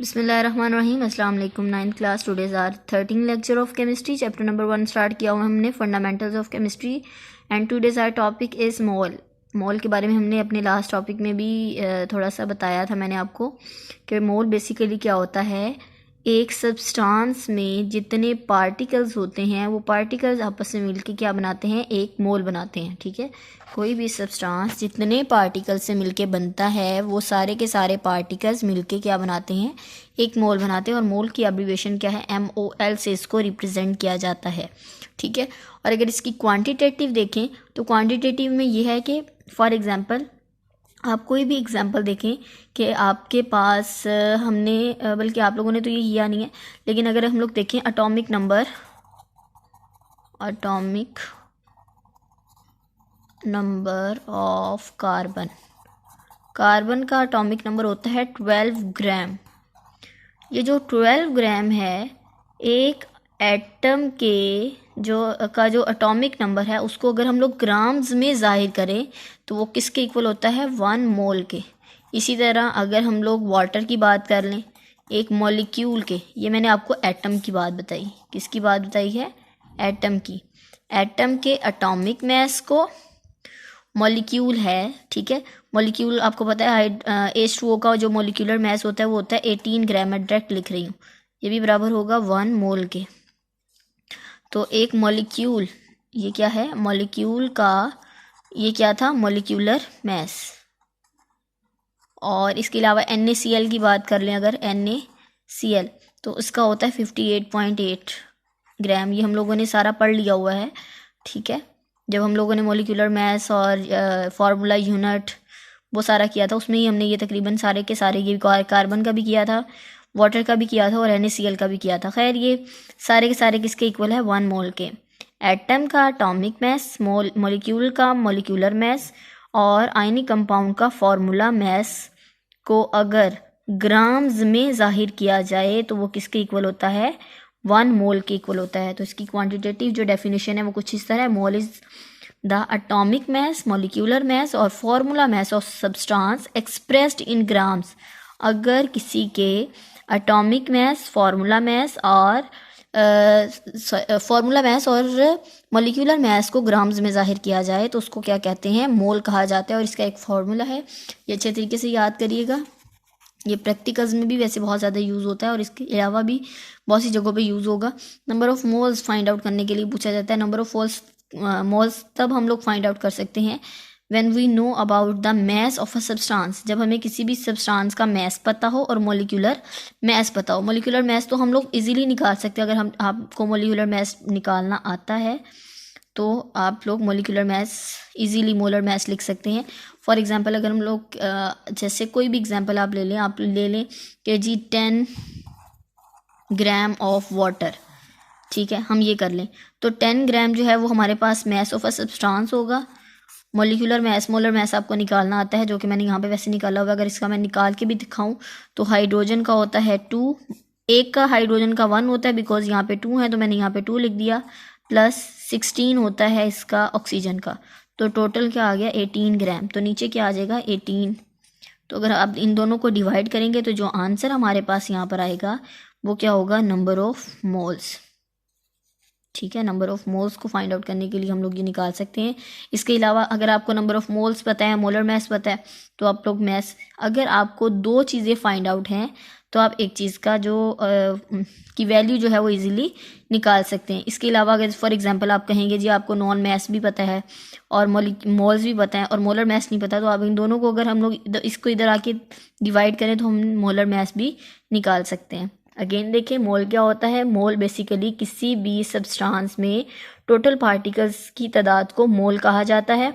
बिस्मिल्लाहिर्रहमानिर्रहीम अस्सलाम वालेकुम। 9th class today's our 13 lecture of chemistry chapter number 1 start किया हुआ हमने fundamentals of chemistry and today's our topic is mole. Mole के बारे में हमने अपने लास्ट टॉपिक में भी थोड़ा सा बताया था मैंने आपको कि मोल बेसिकली क्या होता है। एक सब्सटेंस में जितने पार्टिकल्स होते हैं वो पार्टिकल्स आपस में मिलके क्या बनाते हैं, एक मोल बनाते हैं। ठीक है, कोई भी सब्सटेंस जितने पार्टिकल्स से मिलके बनता है वो सारे के सारे पार्टिकल्स मिलके क्या बनाते हैं, एक मोल बनाते हैं। और मोल की एब्रीविएशन क्या है, MOL से इसको रिप्रेजेंट किया जाता है। ठीक है, और अगर इसकी क्वांटिटेटिव देखें तो क्वांटिटेटिव में ये है कि फॉर एग्जांपल आप कोई भी एग्जांपल देखें कि आपके पास हमने बल्कि आप लोगों ने तो ये किया नहीं है, लेकिन अगर हम लोग देखें एटॉमिक नंबर ऑफ कार्बन का एटॉमिक नंबर होता है 12 ग्राम। ये जो 12 ग्राम है एक एटम के जो एटॉमिक नंबर है उसको अगर हम लोग ग्राम्स में जाहिर करें तो वो किसके इक्वल होता है, 1 मोल के। इसी तरह अगर हम लोग वाटर की बात कर लें एक मॉलिक्यूल के, ये मैंने आपको एटम की बात बताई, किसकी बात बताई है, एटम की। एटम के एटॉमिक मास को मॉलिक्यूल है, ठीक है, मॉलिक्यूल आपको पता है H2O का जो मॉलिक्यूलर मास होता है वो होता है 18 ग्राम। मैं डायरेक्ट लिख रही हूँ, ये भी बराबर होगा 1 मोल के। तो एक मॉलिक्यूल, ये क्या है, मॉलिक्यूल का ये क्या था, मॉलिक्यूलर मास। और इसके अलावा NaCl की बात कर लें अगर NaCl तो उसका होता है 58.8 ग्राम। ये हम लोगों ने सारा पढ़ लिया हुआ है। ठीक है, जब हम लोगों ने मॉलिक्यूलर मास और फार्मूला यूनिट वो सारा किया था उसमें ही हमने ये तकरीबन सारे के सारे, ये कार्बन का भी किया था, वाटर का भी किया था और NaCl का भी किया था। खैर ये सारे के सारे किसके इक्वल है, 1 मोल के। एटम का एटॉमिक मास, मॉलिक्यूल का मॉलिक्यूलर मास और आयनिक कंपाउंड का फार्मूला मास को अगर ग्राम्स में जाहिर किया जाए तो वो किसके इक्वल होता है, 1 मोल के इक्वल होता है। तो इसकी क्वांटिटेटिव जो डेफिनेशन है वो कुछ इस तरह है, mole is the atomic mass, molecular mass और formula mass of substance expressed in grams. अगर किसी के एटॉमिक मास, फार्मूला मास और मॉलिक्यूलर मास को ग्राम्स में जाहिर किया जाए तो उसको क्या कहते हैं, मोल कहा जाता है। और इसका एक फार्मूला है, ये अच्छे तरीके से याद करिएगा। ये प्रैक्टिकल्स में भी वैसे बहुत ज़्यादा यूज़ होता है और इसके अलावा भी बहुत सी जगहों पे यूज़ होगा। Number of moles find out करने के लिए पूछा जाता है। नंबर ऑफ़ मोल्स तब हम लोग फाइंड आउट कर सकते हैं when we know about the mass of a substance, जब हमें किसी भी सब्सटेंस का मास पता हो और मॉलिक्यूलर मास पता हो। मॉलिक्यूलर मास तो हम लोग इजीली निकाल सकते हैं, अगर आपको मॉलिक्यूलर मास निकालना आता है तो आप लोग molecular mass easily molar mass लिख सकते हैं। फॉर एग्जांपल अगर हम लोग जैसे कोई भी एग्जांपल आप ले लें कि जी 10 ग्राम ऑफ वाटर, ठीक है, हम ये कर लें तो 10 ग्राम जो है वो हमारे पास मास ऑफ अ सब्सटेंस होगा। मॉलिक्यूलर मास, मोलर मास आपको निकालना आता है जो कि मैंने यहाँ पे वैसे निकाला हुआ। अगर इसका मैं निकाल के भी दिखाऊं तो हाइड्रोजन का होता है 2, एक का हाइड्रोजन का 1 होता है बिकॉज यहाँ पे 2 है तो मैंने यहाँ पे 2 लिख दिया, प्लस 16 होता है इसका ऑक्सीजन का। तो टोटल क्या आ गया, 18 ग्राम। तो नीचे क्या आ जाएगा, 18। तो अगर आप इन दोनों को डिवाइड करेंगे तो जो आंसर हमारे पास यहाँ पर आएगा वो क्या होगा, नंबर ऑफ मोल्स। ठीक है, नंबर ऑफ मोल्स को फाइंड आउट करने के लिए हम लोग ये निकाल सकते हैं। इसके अलावा अगर आपको नंबर ऑफ मोल्स पता है, मोलर मास पता है तो आप लोग मास, अगर आपको 2 चीज़ें फाइंड आउट हैं तो आप एक चीज़ का जो की वैल्यू जो है वो इजीली निकाल सकते हैं। इसके अलावा अगर फॉर एग्जांपल आप कहेंगे जी आपको नॉन मास भी पता है और मोल्स भी पता है और मोलर मास नहीं पता, तो आप इन दोनों को अगर हम लोग इसको इधर आके डिवाइड करें तो हम मोलर मास भी निकाल सकते हैं। अगेन देखिए मोल क्या होता है, मोल बेसिकली किसी भी सब्सटेंस में टोटल पार्टिकल्स की तादाद को मोल कहा जाता है।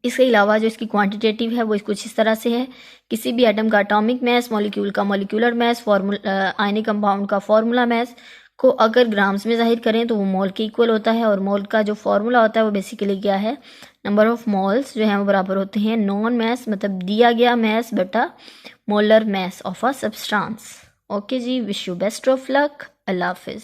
इसके अलावा जो इसकी क्वांटिटेटिव है वो कुछ इस तरह से है, किसी भी एटम का एटॉमिक मास, मॉलिक्यूल का मॉलिक्यूलर मास, आयनिक कंपाउंड का फार्मूला मास को अगर ग्राम्स में जाहिर करें तो वो मोल के इक्वल होता है। और मोल का जो फार्मूला होता है वो बेसिकली क्या है, नंबर ऑफ मोल्स जो है वो बराबर होते हैं नॉन मास मतलब दिया गया मास बटा molar mass of a substance. Okay जी, wish you best of luck, अल्लाह हाफिज़।